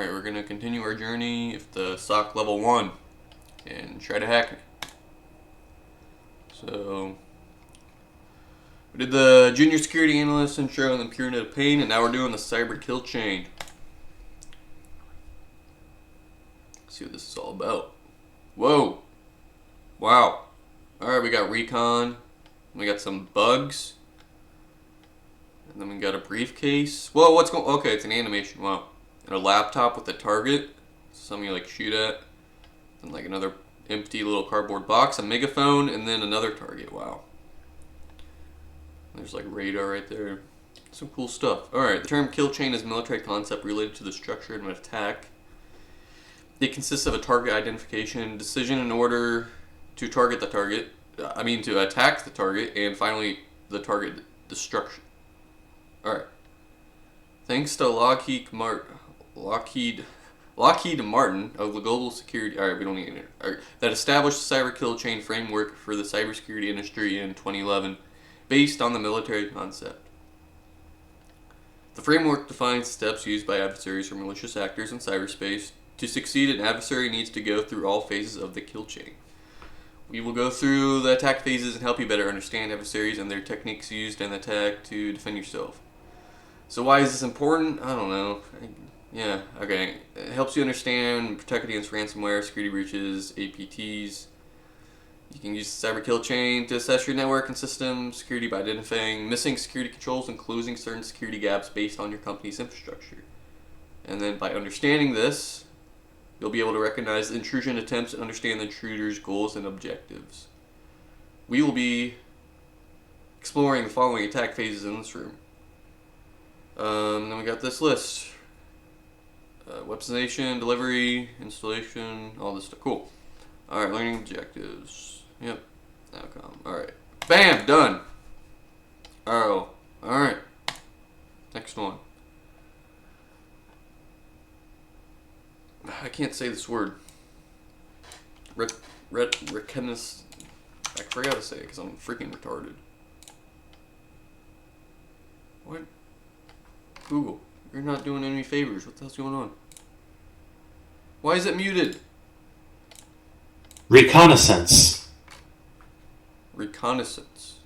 Alright, we're gonna continue our journey with the SOC level 1 and try to hack me. So, we did the junior security analyst intro and the pyramid of pain, and now we're doing the cyber kill chain. Let's see what this is all about. Whoa! Wow. Alright, we got recon, we got some bugs, and then we got a briefcase. Whoa, what's going on? Okay, it's an animation, wow. And a laptop with a target, something you like shoot at, and like another empty little cardboard box, a megaphone, and then another target, wow. There's like radar right there. Some cool stuff. Alright, the term kill chain is a military concept related to the structure of an attack. It consists of a target identification, decision in order to target the target, to attack the target, and finally the target destruction. Alright. Thanks to Lockheed Martin of the Global Security, alright, we don't need it. Alright, that established the cyber kill chain framework for the cybersecurity industry in 2011, based on the military concept. The framework defines steps used by adversaries or malicious actors in cyberspace. To succeed, an adversary needs to go through all phases of the kill chain. We will go through the attack phases and help you better understand adversaries and their techniques used in the attack to defend yourself. So why is this important? I don't know. Yeah, okay. It helps you understand and protect against ransomware, security breaches, APTs. You can use the cyber kill chain to assess your network and system security by identifying missing security controls and closing certain security gaps based on your company's infrastructure. And then by understanding this, you'll be able to recognize intrusion attempts and understand the intruder's goals and objectives. We will be exploring the following attack phases in this room. Then we got this list. Weaponization, delivery, installation, all this stuff. Cool. Alright, learning objectives. Yep. Outcome. Alright. Bam! Done! Oh. Alright. Next one. I can't say this word. Reconnaissance. I forgot to say it because I'm freaking retarded. What? Google, you're not doing any favors. What the hell's going on? Why is it muted? Reconnaissance. Reconnaissance.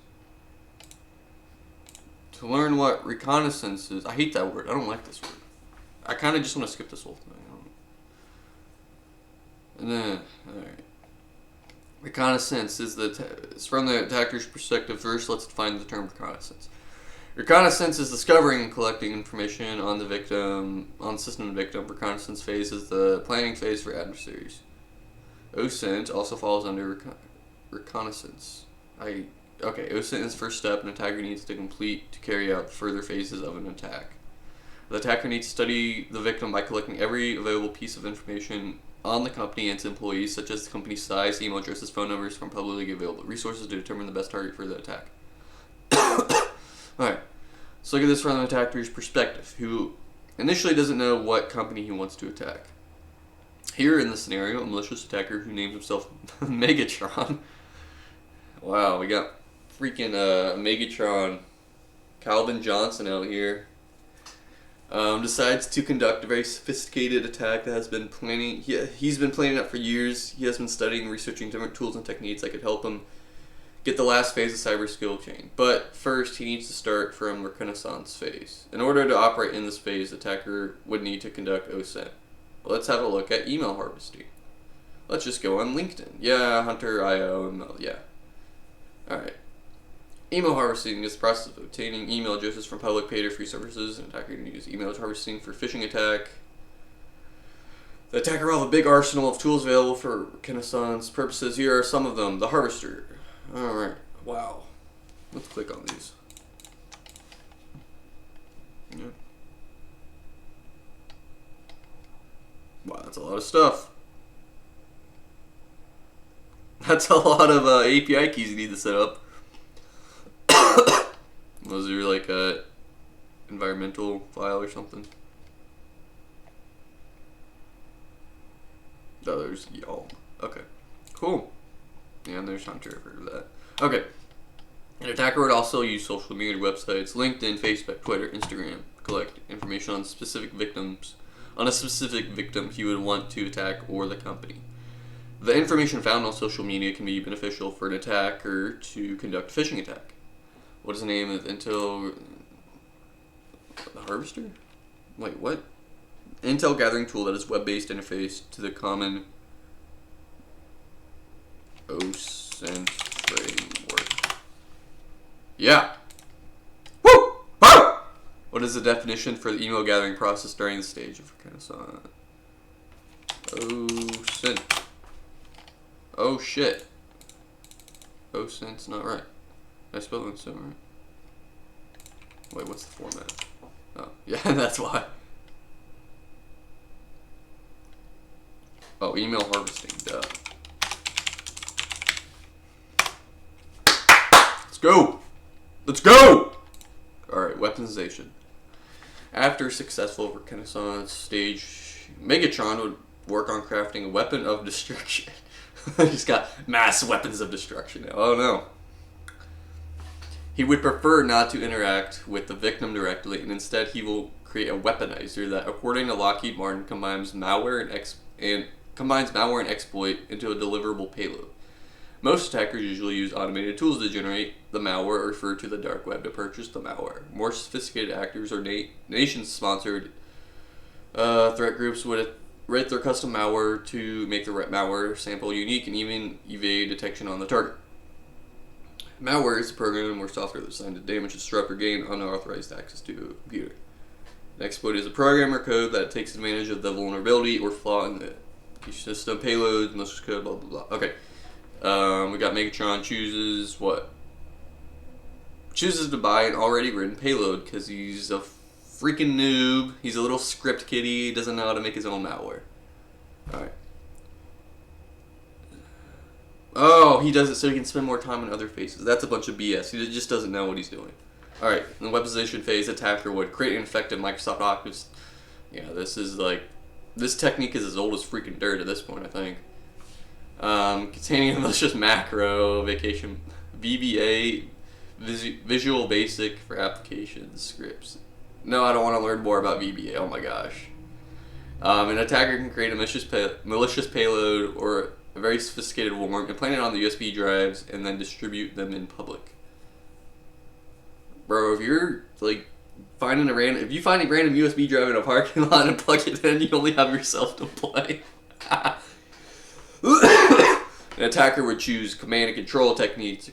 To learn what reconnaissance is, I hate that word. I don't like this word. I kind of just want to skip this whole thing. And then, alright. Reconnaissance is it's from the attacker's perspective. First, let's define the term reconnaissance. Reconnaissance is discovering and collecting information on the victim, on the system and victim. Reconnaissance phase is the planning phase for adversaries. OSINT also falls under reconnaissance. OSINT is the first step an attacker needs to complete to carry out further phases of an attack. The attacker needs to study the victim by collecting every available piece of information on the company and its employees, such as the company's size, email addresses, phone numbers, from publicly available resources to determine the best target for the attack. Alright, so look at this from the attacker's perspective, who initially doesn't know what company he wants to attack. Here in this scenario, a malicious attacker who names himself Megatron. Wow, we got freaking Megatron Calvin Johnson out here. Decides to conduct a very sophisticated attack that has been planning. He's been planning it for years. He has been studying and researching different tools and techniques that could help him get the last phase of cyber skill chain. But first, he needs to start from the reconnaissance phase. In order to operate in this phase, the attacker would need to conduct OSINT. Well, let's have a look at email harvesting. Let's just go on LinkedIn. Yeah, Hunter.io, email, yeah. Alright. Email harvesting is the process of obtaining email addresses from public paid or free services. An attacker can use email harvesting for phishing attack. The attacker will have a big arsenal of tools available for reconnaissance purposes. Here are some of them. The harvester. Alright. Wow. Let's click on these. Yeah. Wow, that's a lot of stuff. That's a lot of API keys you need to set up. Was there like a environmental file or something? Oh, there's y'all. Okay, cool. Yeah, and there's Hunter. I've heard of that. Okay. An attacker would also use social media websites, LinkedIn, Facebook, Twitter, Instagram, collect information on specific victims on a specific victim he would want to attack or the company. The information found on social media can be beneficial for an attacker to conduct a phishing attack. What is the name of Intel Harvester? Wait, what? Intel gathering tool that is web-based interface to the common OSINT framework. Yeah. Woo! Ah! What is the definition for the email gathering process during the stage of Reconnaissance? OSINT. Oh shit. OSINT's not right. Did I spell it so right? Wait, what's the format? Oh, yeah, that's why. Oh, email harvesting, duh. Let's go! Let's go! Alright, weaponization. After successful Reconnaissance stage, Megatron would work on crafting a weapon of destruction. He's got mass weapons of destruction now. Oh no. He would prefer not to interact with the victim directly, and instead he will create a weaponizer that, according to Lockheed Martin, combines malware and exploit into a deliverable payload. Most attackers usually use automated tools to generate the malware or refer to the dark web to purchase the malware. More sophisticated actors or nation-sponsored threat groups would write their custom malware to make the malware sample unique and even evade detection on the target. Malware is a program or software that's designed to damage, disrupt, or gain unauthorized access to a computer. An exploit is a program or code that takes advantage of the vulnerability or flaw in the system, payload, malicious code, blah blah blah. Okay. We got Megatron chooses what? Chooses to buy an already written payload because he's a freaking noob. He's a little script kiddie. He doesn't know how to make his own malware. Alright. Oh, he does it so he can spend more time on other faces. That's a bunch of BS. He just doesn't know what he's doing. Alright, in the weaponization phase, attacker would create an infected Microsoft Office. Yeah, this is like... This technique is as old as freaking dirt at this point, I think. Containing a malicious macro, vacation, VBA, Visual Basic for applications, scripts. No, I don't want to learn more about VBA, oh my gosh. An attacker can create a malicious payload or a very sophisticated worm, implant it on the USB drives, and then distribute them in public. Bro, if you're like if you find a random USB drive in a parking lot and plug it in, you only have yourself to play. An attacker would choose command and control techniques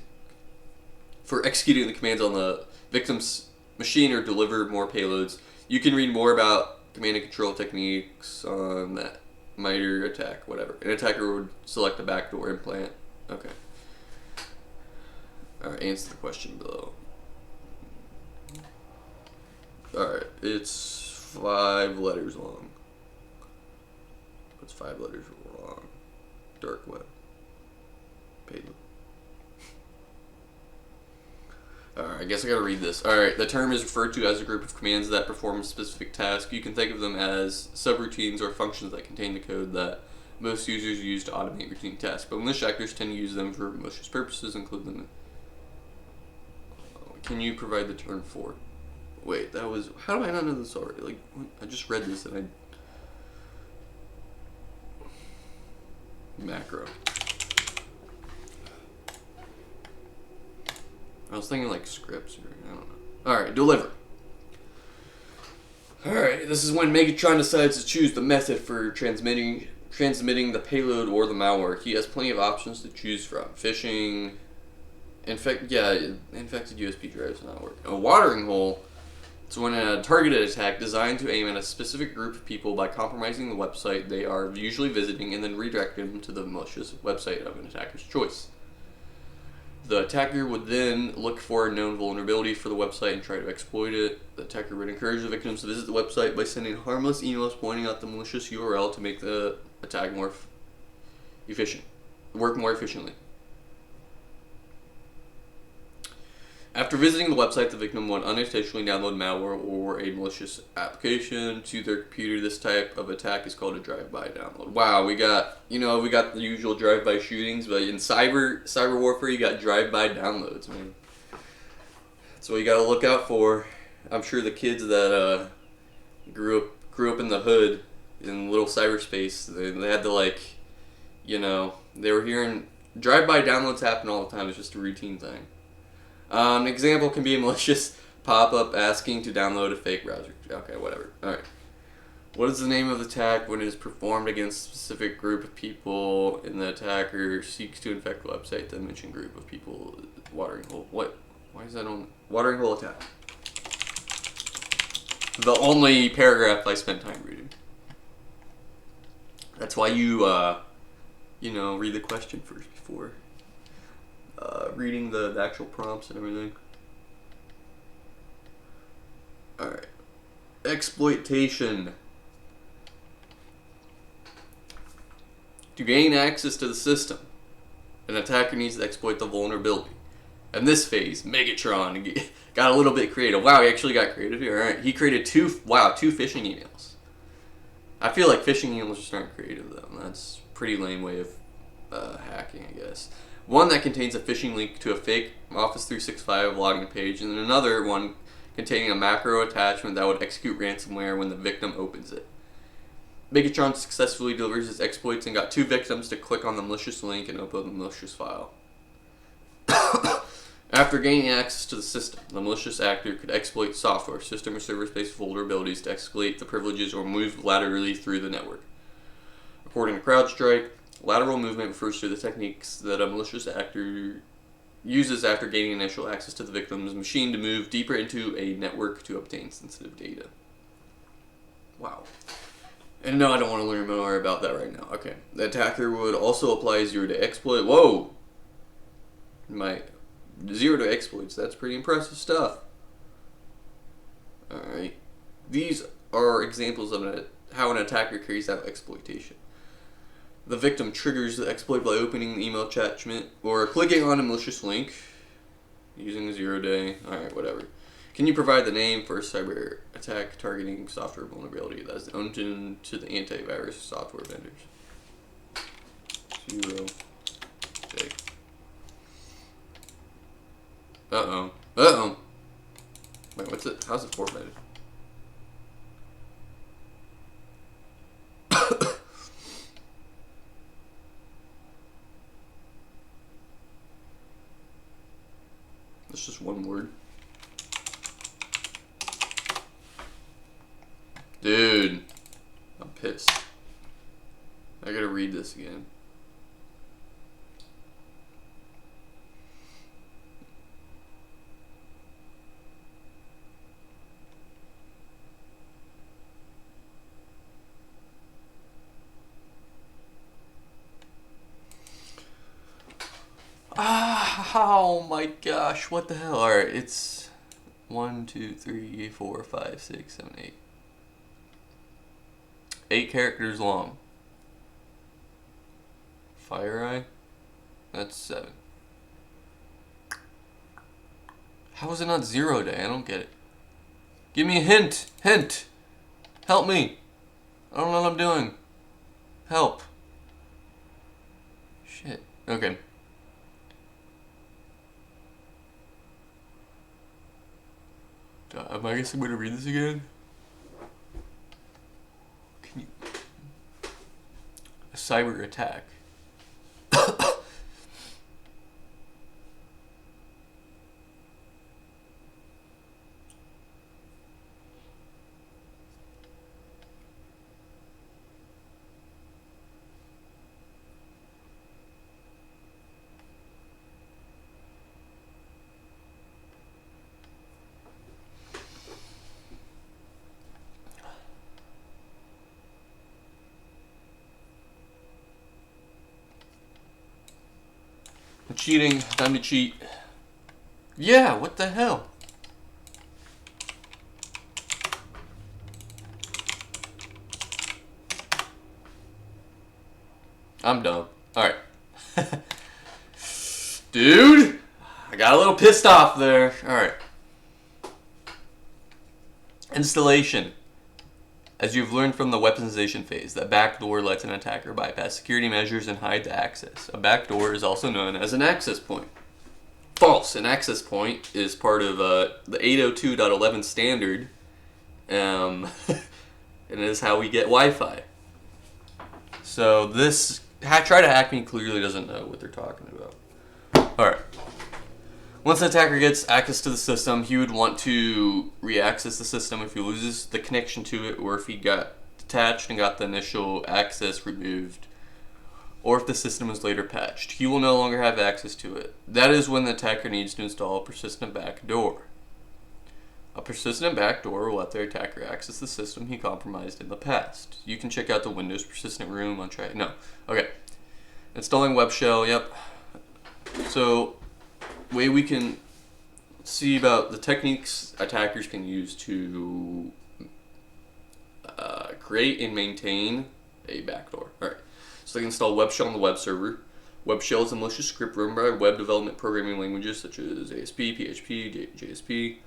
for executing the commands on the victim's machine or deliver more payloads. You can read more about command and control techniques on that MITRE attack, whatever. An attacker would select a backdoor implant. Okay. Alright, answer the question below. Alright, it's 5 letters long. It's 5 letters long. Dark web. Payload. Alright, I guess I gotta read this. Alright, the term is referred to as a group of commands that perform a specific task. You can think of them as subroutines or functions that contain the code that most users use to automate routine tasks, but malicious actors tend to use them for malicious purposes, include them. Can you provide the term for? Wait, that was... How do I not know this already? Like, I just read this and macro. I was thinking like scripts or I don't know. Alright, deliver. Alright, this is when Megatron decides to choose the method for transmitting the payload or the malware. He has plenty of options to choose from. Phishing, infected USB drives not work. A watering hole. It's when a targeted attack designed to aim at a specific group of people by compromising the website they are usually visiting and then redirect them to the malicious website of an attacker's choice. The attacker would then look for a known vulnerability for the website and try to exploit it. The attacker would encourage the victims to visit the website by sending harmless emails pointing out the malicious URL to make the attack more work more efficiently. After visiting the website, the victim would unintentionally download malware or a malicious application to their computer. This type of attack is called a drive-by download. Wow, we got the usual drive-by shootings, but in cyber warfare, you got drive-by downloads, man. That's what you got to look out for. I'm sure the kids that grew up in the hood in little cyberspace. They had to, like, you know, they were hearing drive-by downloads happen all the time. It's just a routine thing. An example can be a malicious pop-up asking to download a fake browser. Okay, whatever. Alright. What is the name of the attack when it is performed against a specific group of people and the attacker seeks to infect the website? The mentioned group of people, watering hole. What? Why is that on? Watering hole attack. The only paragraph I spent time reading. That's why you, read the question first before reading the actual prompts and everything. Alright. Exploitation. To gain access to the system, an attacker needs to exploit the vulnerability. In this phase, Megatron got a little bit creative. Wow, he actually got creative here. Alright, he created two phishing emails. I feel like phishing emails just aren't creative, though. That's a pretty lame way of hacking, I guess. One that contains a phishing link to a fake Office 365 login page, and then another one containing a macro attachment that would execute ransomware when the victim opens it. Megatron successfully delivers his exploits and got 2 victims to click on the malicious link and upload the malicious file. After gaining access to the system, the malicious actor could exploit software, system or server-based vulnerabilities to escalate the privileges or move laterally through the network. According to CrowdStrike, lateral movement refers to the techniques that a malicious actor uses after gaining initial access to the victim's machine to move deeper into a network to obtain sensitive data. Wow. And no, I don't want to learn more about that right now. Okay. The attacker would also apply zero-day exploit. Whoa! My zero-day exploits. That's pretty impressive stuff. Alright. These are examples of how an attacker carries out exploitation. The victim triggers the exploit by opening the email attachment or clicking on a malicious link using a zero-day. Alright, whatever. Can you provide the name for a cyber attack targeting software vulnerability that is owned to the antivirus software vendors? Zero-day. Uh-oh. Uh-oh. Wait, what's it? How's it formatted? That's just one word. Dude, I'm pissed. I gotta read this again. Oh my gosh, what the hell? Alright, it's 1, 2, 3, 4, 5, 6, 7, 8. 8 characters long. Fire Eye? That's 7. How is it not zero-day? I don't get it. Give me a hint! Hint! Help me! I don't know what I'm doing. Help. Shit. Okay. I guess I'm going to read this again. Can you... A cyber attack. Cheating, time to cheat. Yeah, what the hell? I'm dumb. Alright. Dude! I got a little pissed off there. Alright. Installation. As you've learned from the weaponization phase, that backdoor lets an attacker bypass security measures and hide the access. A backdoor is also known as an access point. False. An access point is part of the 802.11 standard, and it is how we get Wi-Fi. So this try to hack me clearly doesn't know what they're talking about. All right. Once the attacker gets access to the system, he would want to re-access the system if he loses the connection to it, or if he got detached and got the initial access removed, or if the system is later patched. He will no longer have access to it. That is when the attacker needs to install a persistent backdoor. A persistent backdoor will let the attacker access the system he compromised in the past. You can check out the Windows persistent room on track. No. Okay. Installing web shell. Yep. So, way we can see about the techniques attackers can use to create and maintain a backdoor. Alright. So they can install web shell on the web server. Web shell is a malicious script written by web development programming languages such as ASP, PHP, JSP.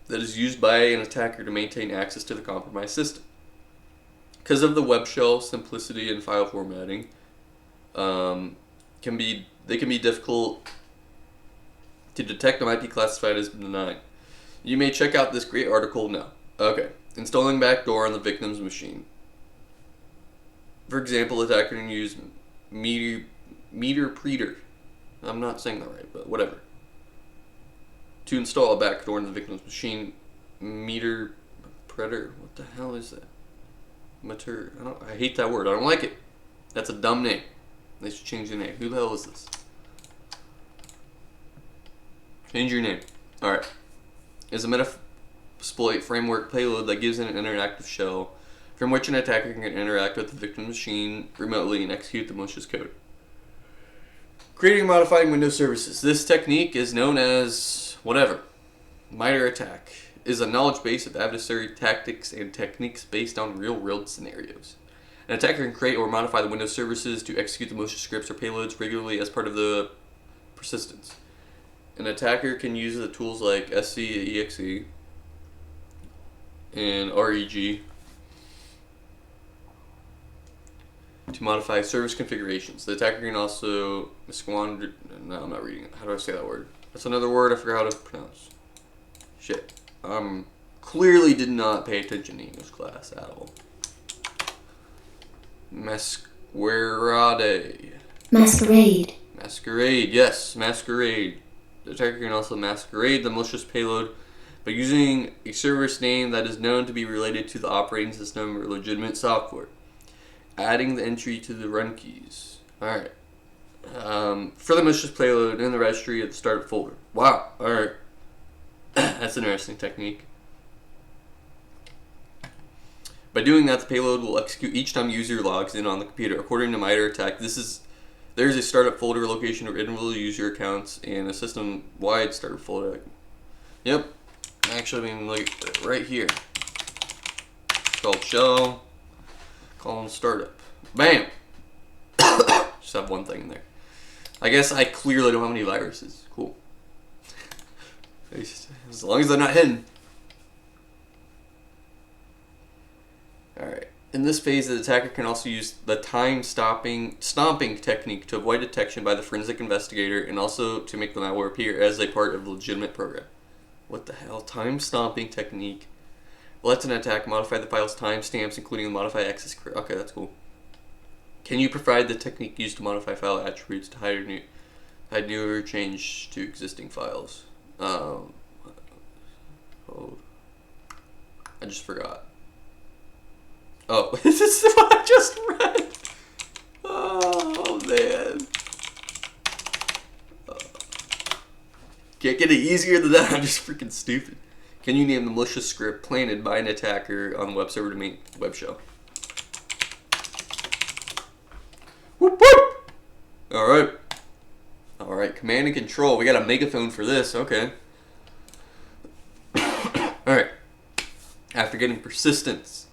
That is used by an attacker to maintain access to the compromised system. Because of the web shell simplicity and file formatting, they can be difficult to detect and might be classified as benign. You may check out this great article now. Okay, installing backdoor on the victim's machine. For example, the attacker can use meter preter. I'm not saying that right, but whatever. To install a backdoor in the victim's machine, meter preter. What the hell is that? Mater. I hate that word. I don't like it. That's a dumb name. They should change the name. Who the hell is this? Change your name. Alright. Is a Metasploit framework payload that gives an interactive shell from which an attacker can interact with the victim's machine remotely and execute the malicious code. Creating and modifying Windows services. This technique is known as whatever. MITRE ATT&CK is a knowledge base of adversary tactics and techniques based on real-world scenarios. An attacker can create or modify the Windows services to execute the malicious scripts or payloads regularly as part of the persistence. An attacker can use the tools like SC, EXE, and REG to modify service configurations. The attacker can also squander... No, I'm not reading it. How do I say that word? That's another word I forgot how to pronounce. Shit. Clearly did not pay attention to English class at all. Masquerade. Masquerade, yes, masquerade. The attacker can also masquerade the malicious payload by using a service name that is known to be related to the operating system or legitimate software. Adding the entry to the run keys. Alright. For the malicious payload in the registry at the start folder. Wow, alright. That's an interesting technique. By doing that, the payload will execute each time the user logs in on the computer. According to MITRE ATT&CK, there is a startup folder location of individual user accounts and a system-wide startup folder. Yep. Actually, I mean, like, right here. It's called shell, colon startup. Bam! Just have one thing in there. I guess I clearly don't have any viruses. Cool. As long as they're not hidden. Alright. In this phase, the attacker can also use the stomping technique to avoid detection by the forensic investigator and also to make the malware appear as a part of the legitimate program. What the hell? Time stomping technique lets an attacker modify the file's timestamps, including the modify access. Okay, that's cool. Can you provide the technique used to modify file attributes to hide new or change to existing files? Hold. I just forgot. Oh, is this what I just read? Oh, man. Can't get it easier than that. I'm just freaking stupid. Can you name the malicious script planted by an attacker on the web server to make web shell? Whoop, whoop. Alright. Alright, command and control. We got a megaphone for this. Okay. Alright. After getting persistence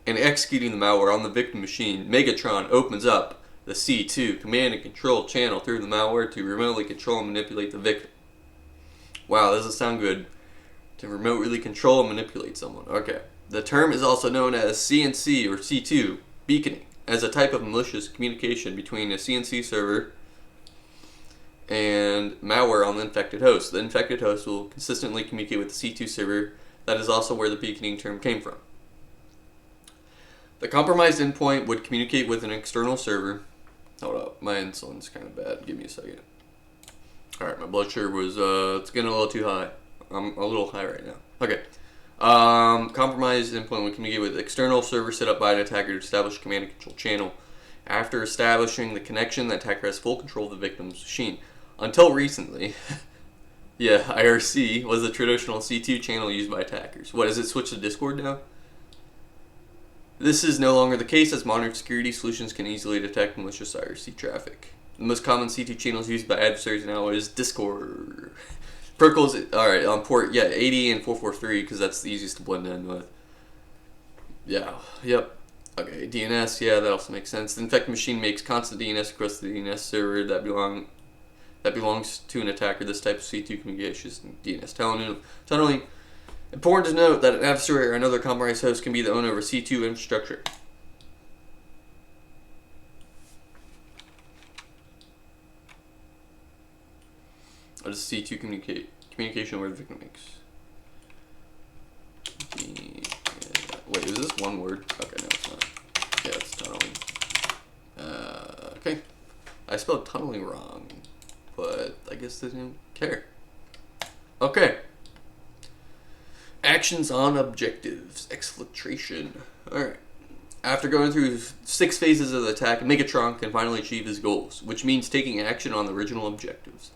and executing the malware on the victim machine, Megatron opens up the C2 command and control channel through the malware to remotely control and manipulate the victim. Wow, doesn't sound good. To remotely control and manipulate someone. Okay. The term is also known as CNC or C2 beaconing, as a type of malicious communication between a CNC server and malware on the infected host. The infected host will consistently communicate with the C2 server That is also where the beaconing term came from. The compromised endpoint would communicate with an external server. Hold up, my insulin's kind of bad. Give me a second. Alright, my blood sugar was, it's getting a little too high. I'm a little high right now. Okay. Compromised endpoint would communicate with external server set up by an attacker to establish a command and control channel. After establishing the connection, the attacker has full control of the victim's machine. Until recently, yeah, IRC was the traditional C2 channel used by attackers. What, has it switched to Discord now? This is no longer the case, as modern security solutions can easily detect malicious IRC traffic. The most common C2 channels used by adversaries now is Discord. Protocols, alright, on port, yeah, 80 and 443, because that's the easiest to blend in with. Yeah, yep. Okay, DNS, yeah, that also makes sense. The infected machine makes constant DNS across the DNS server that belongs to an attacker. This type of C2 communication is DNS tunneling. Important to note that an adversary or another compromised host can be the owner of a C2 infrastructure. What does C2 communication where the victim makes? Wait, is this one word? Okay, no, it's not. Yeah, it's tunneling. Okay. I spelled tunneling wrong, but I guess they didn't care. Okay. Actions on objectives. Exfiltration. Alright. After going through 6 phases of the attack, Megatron can finally achieve his goals, which means taking action on the original objectives.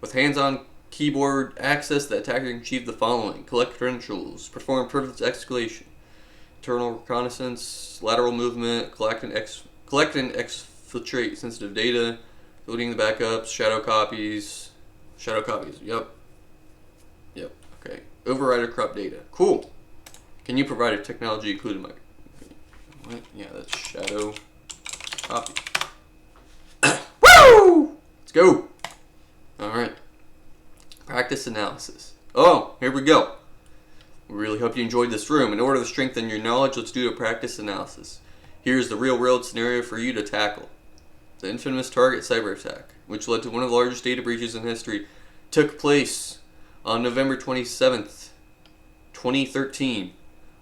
With hands-on keyboard access, the attacker can achieve the following: collect credentials, perform privileged escalation, internal reconnaissance, lateral movement, collect and exfiltrate sensitive data, deleting the backups, shadow copies, yep, okay, override or corrupt data, cool. Can you provide a technology included my, what? Yeah, that's shadow copy. Woo! Let's go. Alright. Practice analysis. Oh, here we go. We really hope you enjoyed this room. In order to strengthen your knowledge, let's do a practice analysis. Here's the real-world scenario for you to tackle. The infamous Target cyber attack, which led to one of the largest data breaches in history, took place on November 27th, 2013.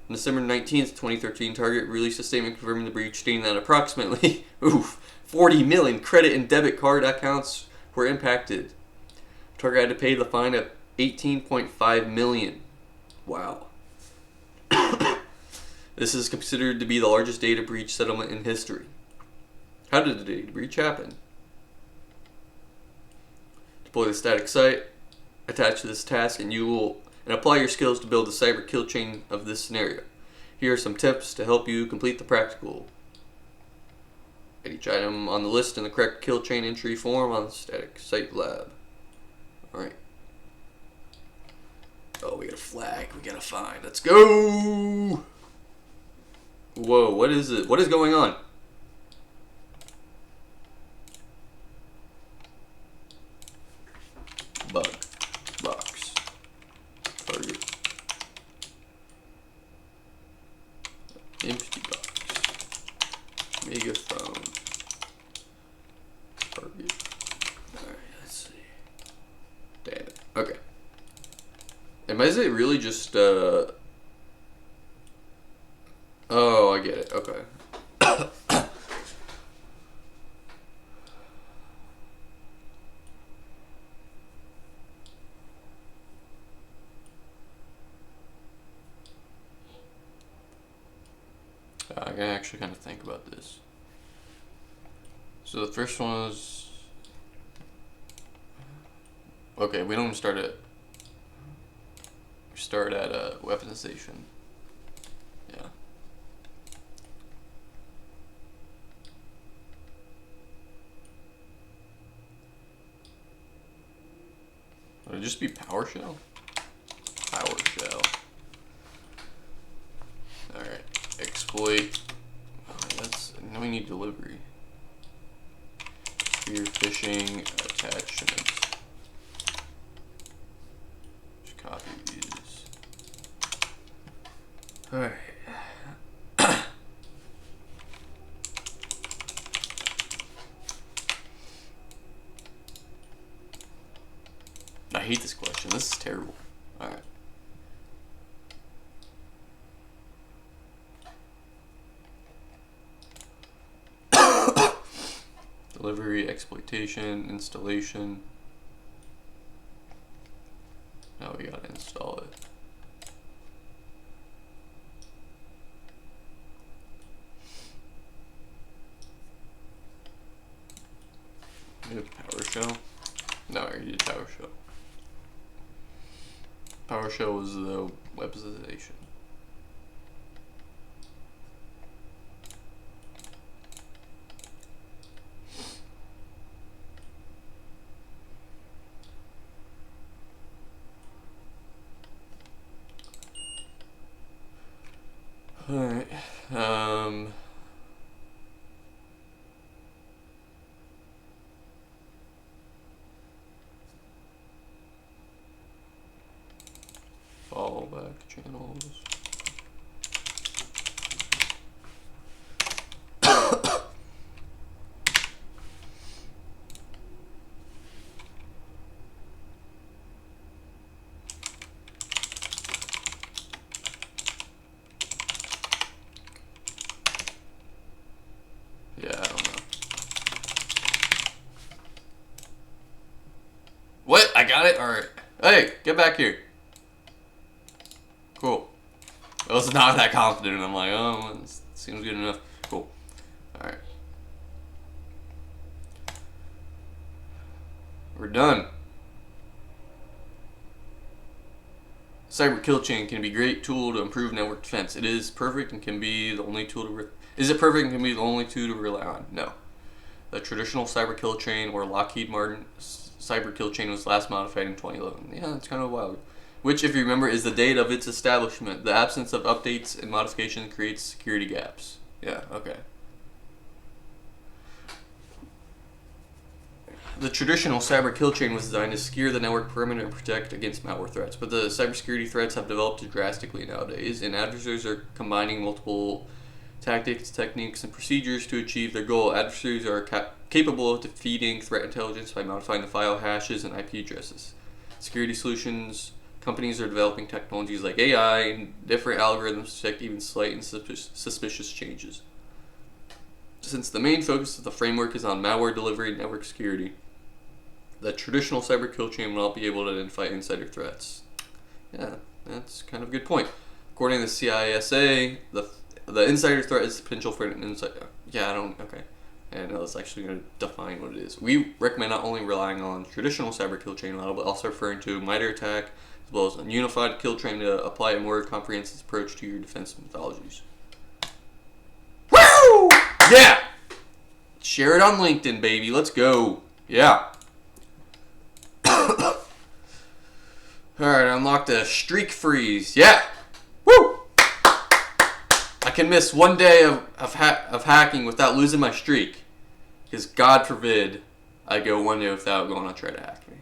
On December 19th, 2013, Target released a statement confirming the breach, stating that approximately 40 million credit and debit card accounts were impacted. Target had to pay the fine of $18.5 million. Wow. This is considered to be the largest data breach settlement in history. How did the data breach happen? Deploy the static site, attach to this task, and apply your skills to build the cyber kill chain of this scenario. Here are some tips to help you complete the practical. Get each item on the list in the correct kill chain entry form on the static site lab. Alright. Oh, we got a flag. We got to find. Let's go! Whoa, what is it? What is going on? Bug. Box. Target. Empty box. Megaphone. Target. Alright, let's see. Damn it. Okay. And is it really just, oh, I get it. Okay. I gotta actually kind of think about this. So the first one was, okay, we don't start at weaponization. Yeah. Would it just be PowerShell? PowerShell. Alright. Exploit. Now we need delivery. Spear phishing attachment. Just copy these. Alright. I hate this question. This is terrible. Alright. delivery, exploitation, installation. Now we gotta install it. PowerShell. No, I already did PowerShell. PowerShell was the webstation. Alright. Fallback channels. Yeah, I don't know. What? I got it? Alright. Hey, get back here. Cool. I was not that confident. I'm like, oh, it seems good enough. Cool. Alright. We're done. Cyber kill chain can be a great tool to improve network defense. It is perfect and can be the only tool to Is it perfect and can be the only tool to rely on? No. The traditional cyber kill chain or Lockheed Martin cyber kill chain was last modified in 2011. Yeah, that's kind of wild. Which, if you remember, is the date of its establishment. The absence of updates and modification creates security gaps. Yeah, okay. The traditional cyber kill chain was designed to secure the network perimeter and protect against malware threats, but the cybersecurity threats have developed drastically nowadays, and adversaries are combining multiple tactics, techniques, and procedures to achieve their goal. Adversaries are capable of defeating threat intelligence by modifying the file hashes and IP addresses. Security solutions companies are developing technologies like AI and different algorithms to detect even slight and suspicious changes. Since the main focus of the framework is on malware delivery and network security, the traditional cyber kill chain will not be able to identify insider threats. Yeah, that's kind of a good point. According to the CISA, the insider threat is the potential for an insider. Yeah, okay. And it's actually going to define what it is. We recommend not only relying on traditional cyber kill chain model, but also referring to MITRE ATT&CK, as well as a unified kill chain to apply a more comprehensive approach to your defense methodologies. Woo! Yeah! Share it on LinkedIn, baby. Let's go. Yeah. Alright, unlock the streak freeze. Yeah! Woo! I can miss one day of hacking without losing my streak. Because God forbid I go one day without going to try to hack me.